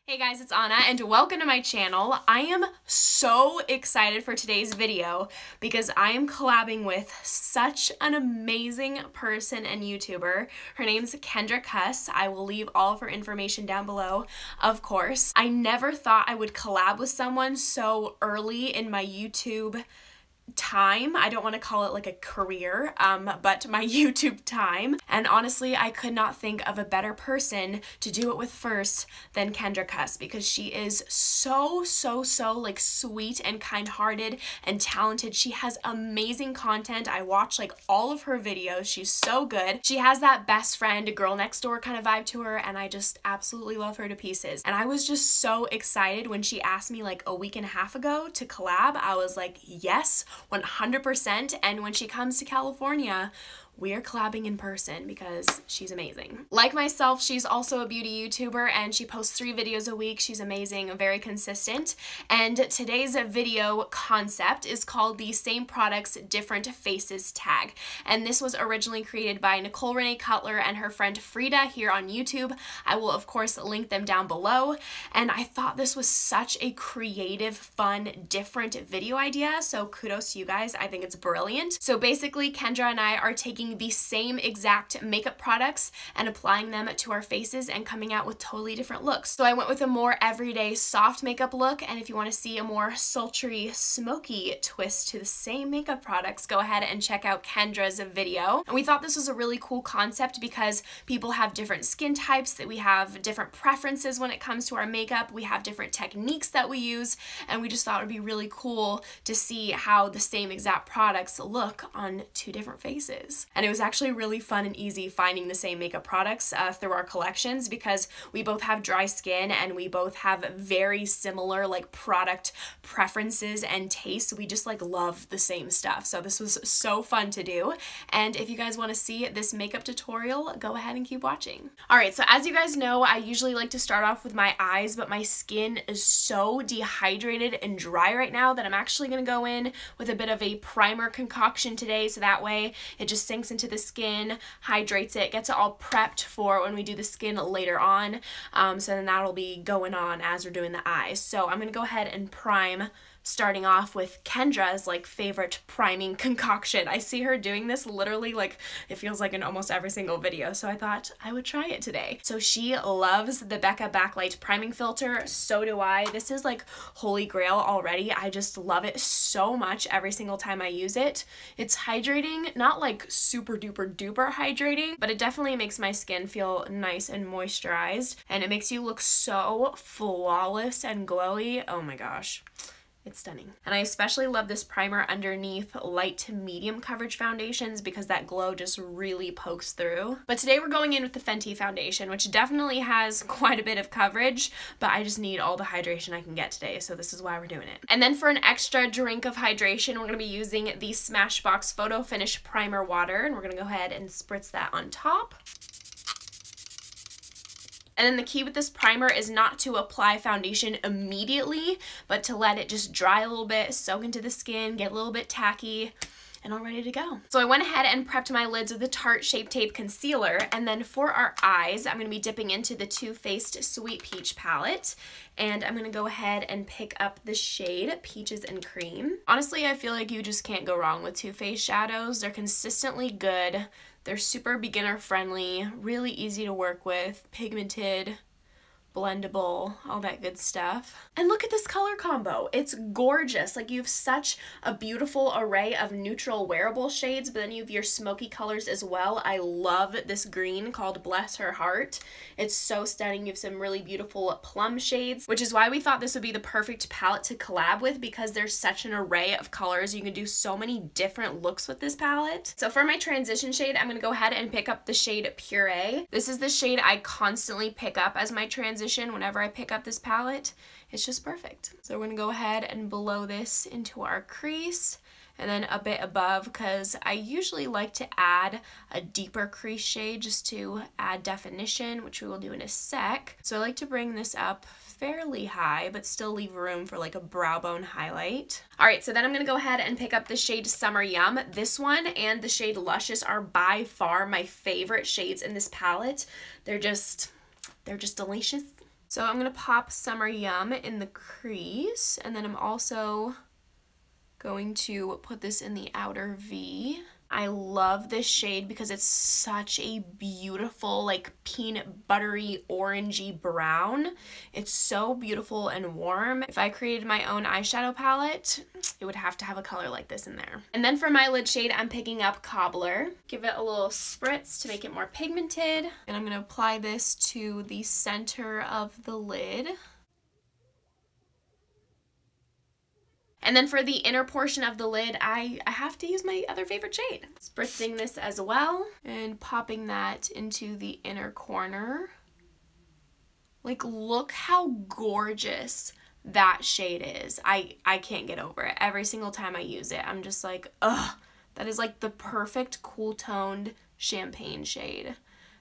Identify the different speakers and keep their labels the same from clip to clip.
Speaker 1: Hey guys, it's Anna and welcome to my channel. I am so excited for today's video because I am collabing with such an amazing person and YouTuber. Her name's Kendra Cus. I will leave all of her information down below, of course. I never thought I would collab with someone so early in my YouTube time. I don't want to call it like a career, but my YouTube time. And honestly, I could not think of a better person to do it with first than Kendra Cus because she is so like sweet and kind-hearted and talented. She has amazing content. I watch like all of her videos. She's so good. She has that best friend, girl next door kind of vibe to her, and I just absolutely love her to pieces. And I was just so excited when she asked me like a week and a half ago to collab. I was like, yes, 100%. And when she comes to California, we are collabing in person because she's amazing. Like myself, she's also a beauty YouTuber and she posts 3 videos a week. She's amazing, very consistent. And today's video concept is called the Same Products, Different Faces tag. And this was originally created by Nicole, Renee and her friend Frida here on YouTube. I will of course link them down below. And I thought this was such a creative, fun, different video idea. So kudos to you guys. I think it's brilliant. So basically, Kendra and I are taking the same exact makeup products and applying them to our faces and coming out with totally different looks. So I went with a more everyday soft makeup look, and if you want to see a more sultry, smoky twist to the same makeup products, go ahead and check out Kendra's video. And we thought this was a really cool concept because people have different skin types, that we have different preferences when it comes to our makeup, we have different techniques that we use, and we just thought it would be really cool to see how the same exact products look on 2 different faces. And it was actually really fun and easy finding the same makeup products through our collections because we both have dry skin and we both have very similar like product preferences and tastes. We just like love the same stuff. So this was so fun to do. And if you guys want to see this makeup tutorial, go ahead and keep watching. Alright, so as you guys know, I usually like to start off with my eyes, but my skin is so dehydrated and dry right now that I'm actually going to go in with a bit of a primer concoction today, so that way it just sinks into the skin, hydrates it, gets it all prepped for when we do the skin later on. So then that'll be going on as we're doing the eyes. So I'm going to go ahead and prime, starting off with Kendra's like favorite priming concoction. I see her doing this literally like it feels like in almost every single video, so I thought I would try it today. So she loves the Becca Backlight priming filter, so do I. This is like holy grail already. I just love it so much every single time I use it. It's hydrating, not like super duper duper hydrating, but it definitely makes my skin feel nice and moisturized, and it makes you look so flawless and glowy. Oh my gosh. It's stunning. And I especially love this primer underneath light to medium coverage foundations because that glow just really pokes through. But today we're going in with the Fenty Foundation, which definitely has quite a bit of coverage, but I just need all the hydration I can get today, so this is why we're doing it. And then for an extra drink of hydration, we're going to be using the Smashbox Photo Finish Primer Water, and we're going to go ahead and spritz that on top. And then the key with this primer is not to apply foundation immediately, but to let it just dry a little bit, soak into the skin, get a little bit tacky, and all ready to go. So I went ahead and prepped my lids with the Tarte Shape Tape Concealer, and then for our eyes, I'm going to be dipping into the Too Faced Sweet Peach palette, and I'm going to go ahead and pick up the shade Peaches and Cream. Honestly, I feel like you just can't go wrong with Too Faced shadows. They're consistently good. They're super beginner friendly, really easy to work with, pigmented, blendable, all that good stuff. And look at this color combo. It's gorgeous. Like, you have such a beautiful array of neutral wearable shades, but then you have your smoky colors as well. I love this green called Bless Her Heart. It's so stunning. You have some really beautiful plum shades, which is why we thought this would be the perfect palette to collab with because there's such an array of colors. You can do so many different looks with this palette. So for my transition shade, I'm going to go ahead and pick up the shade Puree. This is the shade I constantly pick up as my transition whenever I pick up this palette. It's just perfect. So we're going to go ahead and blow this into our crease and then a bit above because I usually like to add a deeper crease shade just to add definition, which we will do in a sec. So I like to bring this up fairly high but still leave room for like a brow bone highlight. Alright, so then I'm going to go ahead and pick up the shade Summer Yum. This one and the shade Luscious are by far my favorite shades in this palette. They're just delicious. So I'm going to pop Summer Yum in the crease, and then I'm also going to put this in the outer V. I love this shade because it's such a beautiful, like, peanut buttery orangey brown. It's so beautiful and warm. If I created my own eyeshadow palette, it would have to have a color like this in there. And then for my lid shade, I'm picking up Cobbler. Give it a little spritz to make it more pigmented. And I'm going to apply this to the center of the lid. And then for the inner portion of the lid, I have to use my other favorite shade. Spritzing this as well and popping that into the inner corner. Like, look how gorgeous that shade is. I can't get over it. Every single time I use it, I'm just like, ugh, that is like the perfect cool toned champagne shade.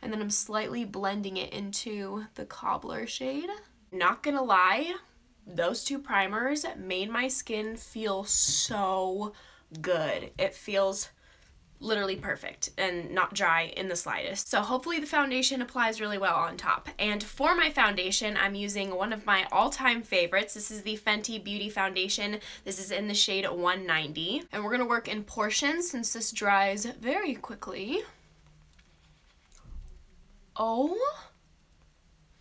Speaker 1: And then I'm slightly blending it into the Cobbler shade. Not gonna lie, those two primers made my skin feel so good. It feels literally perfect and not dry in the slightest. So hopefully the foundation applies really well on top. And for my foundation, I'm using one of my all-time favorites. This is the Fenty Beauty Foundation. This is in the shade 190. And we're gonna work in portions since this dries very quickly. Oh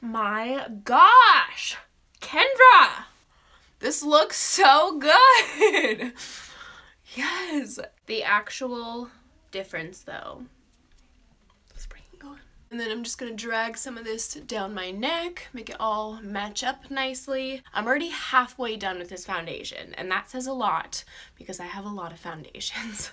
Speaker 1: my gosh! Kendra! This looks so good! Yes! The actual difference though. Let's bring it going. And then I'm just gonna drag some of this down my neck, make it all match up nicely. I'm already halfway done with this foundation, and that says a lot because I have a lot of foundations.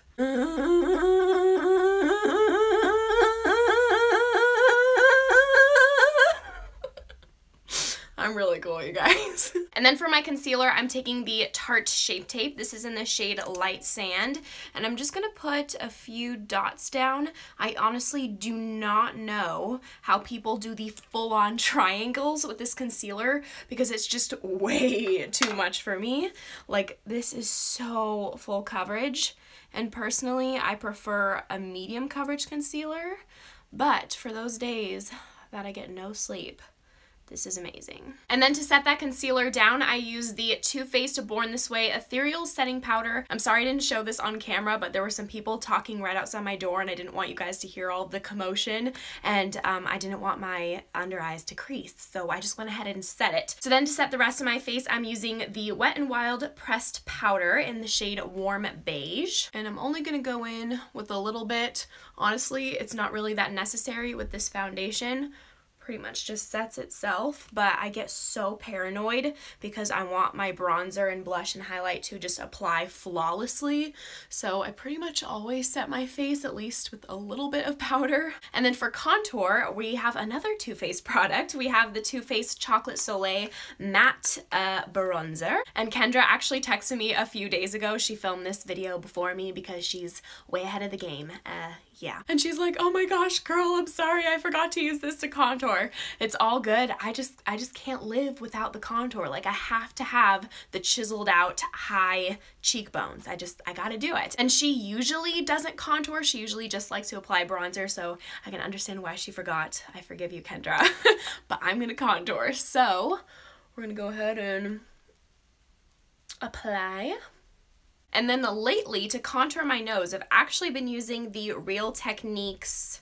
Speaker 1: I'm really cool, you guys. And then for my concealer, I'm taking the Tarte Shape Tape. This is in the shade Light Sand. And I'm just gonna put a few dots down. I honestly do not know how people do the full-on triangles with this concealer because it's just way too much for me. Like, this is so full coverage. And personally, I prefer a medium coverage concealer. But for those days that I get no sleep, this is amazing. And then to set that concealer down, I use the Too Faced Born This Way Ethereal Setting Powder. I'm sorry I didn't show this on camera, but there were some people talking right outside my door and I didn't want you guys to hear all of the commotion, and I didn't want my under eyes to crease, so I just went ahead and set it. So then to set the rest of my face, I'm using the Wet n Wild Pressed Powder in the shade Warm Beige. And I'm only gonna go in with a little bit. Honestly, it's not really that necessary with this foundation. Pretty much just sets itself, but I get so paranoid because I want my bronzer and blush and highlight to just apply flawlessly. So I pretty much always set my face at least with a little bit of powder. And then for contour, we have another Too Faced product. We have the Too Faced Chocolate Soleil Matte Bronzer. And Kendra actually texted me a few days ago. She filmed this video before me because she's way ahead of the game. Yeah. And she's like, oh my gosh, girl, I'm sorry, I forgot to use this to contour. It's all good. I just can't live without the contour. Like, I have to have the chiseled out high cheekbones. I gotta do it. And she usually doesn't contour. She usually just likes to apply bronzer, so I can understand why she forgot. I forgive you, Kendra. But I'm gonna contour. So we're gonna go ahead and apply. And then lately, to contour my nose, I've actually been using the Real Techniques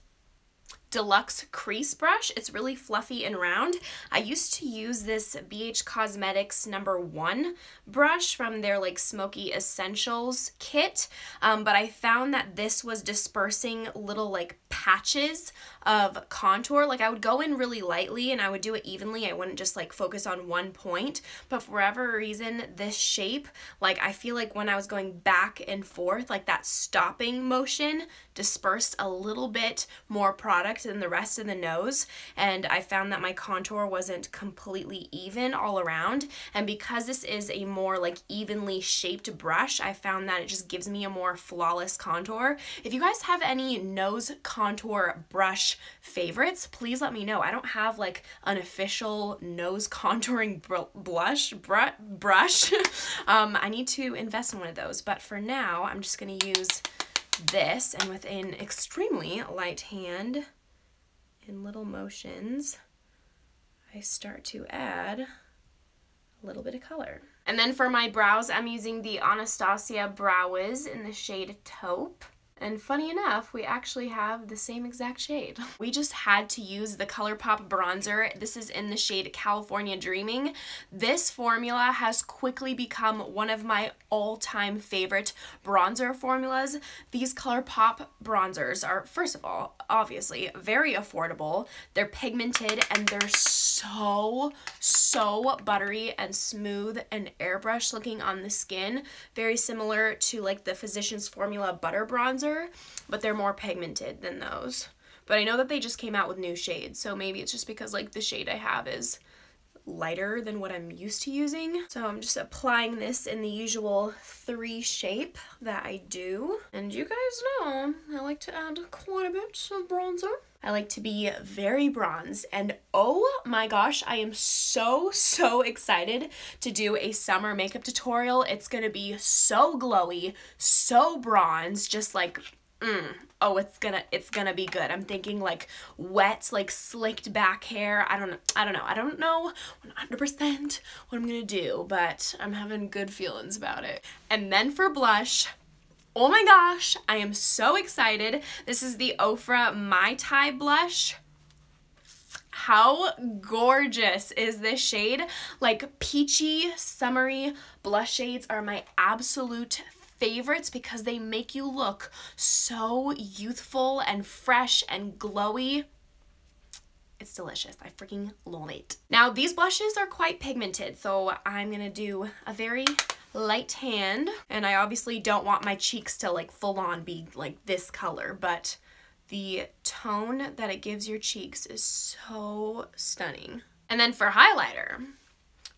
Speaker 1: Deluxe Crease Brush. It's really fluffy and round. I used to use this BH Cosmetics #1 brush from their like Smoky Essentials kit, but I found that this was dispersing little like patches of contour. Like, I would go in really lightly and I would do it evenly. I wouldn't just like focus on one point, but for whatever reason, this shape, like, I feel like when I was going back and forth, like that stopping motion dispersed a little bit more product than the rest of the nose, and I found that my contour wasn't completely even all around. And because this is a more like evenly shaped brush, I found that it just gives me a more flawless contour. If you guys have any nose contour brush favorites, please let me know. I don't have like an official nose contouring brush. I need to invest in one of those, but for now I'm just gonna use this, and with an extremely light hand, in little motions, I I start to add a little bit of color. And then for my brows, I'm using the Anastasia Brow Wiz in the shade Taupe. And funny enough, we actually have the same exact shade. We just had to use the ColourPop bronzer. This is in the shade California Dreaming. This formula has quickly become one of my all-time favorite bronzer formulas. These ColourPop bronzers are, first of all, obviously very affordable. They're pigmented and they're so buttery and smooth and airbrush looking on the skin. Very similar to like the Physicians Formula Butter Bronzer, but they're more pigmented than those. But I know that they just came out with new shades, so maybe it's just because like the shade I have is lighter than what I'm used to using. So I'm just applying this in the usual 3 shape that I do. And you guys know I like to add quite a bit of bronzer. I like to be very bronzed, and oh my gosh, I am so excited to do a summer makeup tutorial. It's gonna be so glowy, so bronzed, just like oh, it's gonna be good. I'm thinking like wet, like slicked back hair. I don't know 100% what I'm gonna do, but I'm having good feelings about it. And then for blush, oh my gosh, I am so excited. This is the Ofra My Tai blush. How gorgeous is this shade? Like peachy, summery blush shades are my absolute favorites because they make you look so youthful and fresh and glowy. It's delicious. I freaking love it. Now these blushes are quite pigmented, so I'm gonna do a very light hand, and I obviously don't want my cheeks to like full on be like this color, but the tone that it gives your cheeks is so stunning. And then for highlighter,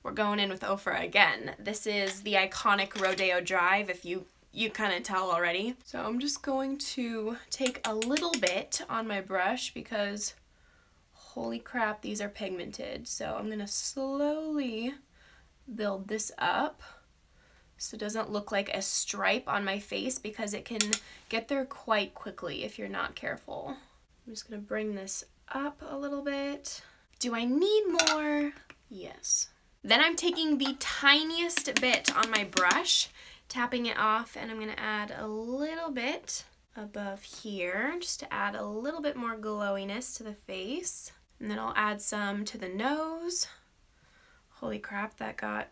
Speaker 1: we're going in with Ofra again. This is the iconic Rodeo Drive, if you kind of tell already. So I'm just going to take a little bit on my brush because holy crap, these are pigmented. So I'm gonna slowly build this up so it doesn't look like a stripe on my face, because it can get there quite quickly if you're not careful. I'm just gonna bring this up a little bit. Do I need more? Yes. Then I'm taking the tiniest bit on my brush, tapping it off, and I'm gonna add a little bit above here just to add a little bit more glowiness to the face. And then I'll add some to the nose. Holy crap, that got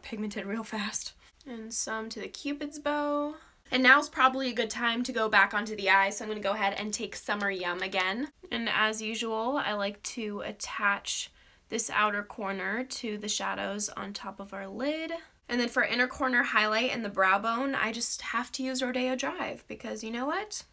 Speaker 1: pigmented real fast. And some to the Cupid's bow. And now's probably a good time to go back onto the eyes, so I'm gonna go ahead and take Summer Yum again. And as usual, I like to attach this outer corner to the shadows on top of our lid. And then for inner corner highlight and the brow bone, I just have to use Rodeo Drive because you know what?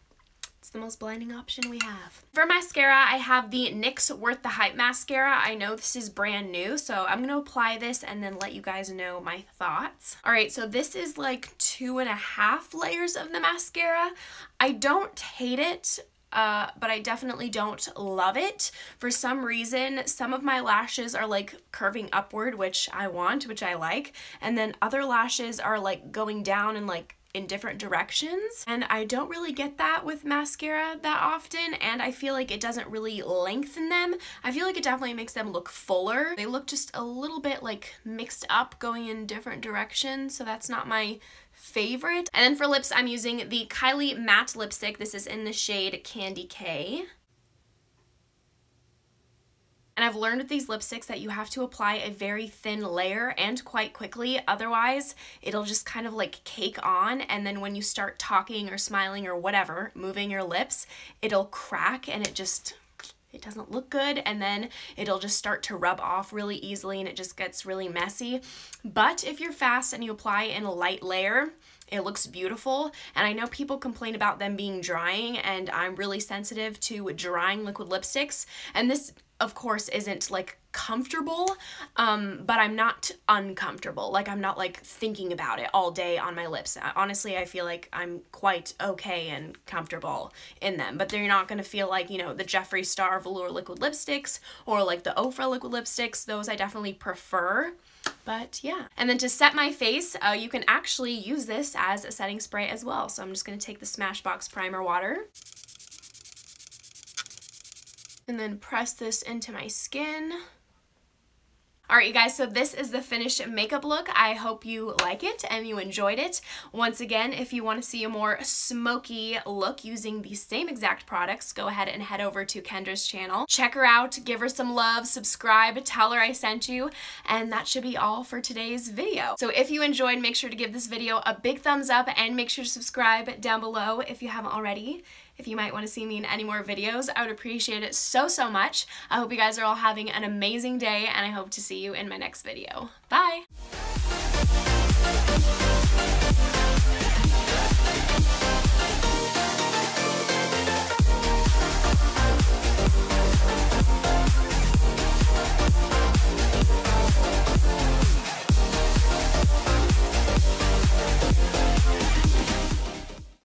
Speaker 1: It's the most blinding option we have. For mascara, I have the NYX Worth the Hype mascara. I know this is brand new, so I'm gonna apply this and then let you guys know my thoughts. All right, so this is like 2.5 layers of the mascara. I don't hate it, but I definitely don't love it. For some reason, some of my lashes are like curving upward, which I want, which I like, and then other lashes are like going down and like in different directions, and I don't really get that with mascara that often, and I feel like it doesn't really lengthen them. I feel like it definitely makes them look fuller. They look just a little bit like mixed up, going in different directions, so that's not my favorite. And then for lips, I'm using the Kylie matte lipstick. This is in the shade Candy K. And I've learned with these lipsticks that you have to apply a very thin layer and quite quickly, otherwise it'll just kind of like cake on, and then when you start talking or smiling or whatever, moving your lips, it'll crack and it doesn't look good, and then it'll just start to rub off really easily and it just gets really messy. But if you're fast and you apply in a light layer, it looks beautiful. And I know people complain about them being drying, and I'm really sensitive to drying liquid lipsticks, and this of course isn't like comfortable, but I'm not uncomfortable. Like I'm not like thinking about it all day on my lips. Honestly, I feel like I'm quite okay and comfortable in them, but they're not gonna feel like, you know, the Jeffree Star Velour liquid lipsticks or like the Ofra liquid lipsticks. Those I definitely prefer. But yeah. And then to set my face, you can actually use this as a setting spray as well. So I'm just gonna take the Smashbox primer water. and then press this into my skin. Alright you guys, so this is the finished makeup look. I hope you like it and you enjoyed it. Once again, if you want to see a more smoky look using the same exact products, go ahead and head over to Kendra's channel. Check her out, give her some love, subscribe, tell her I sent you, and that should be all for today's video. So if you enjoyed, make sure to give this video a big thumbs up and make sure to subscribe down below if you haven't already. If you might want to see me in any more videos, I would appreciate it so much. I hope you guys are all having an amazing day, and I hope to see you in my next video. Bye!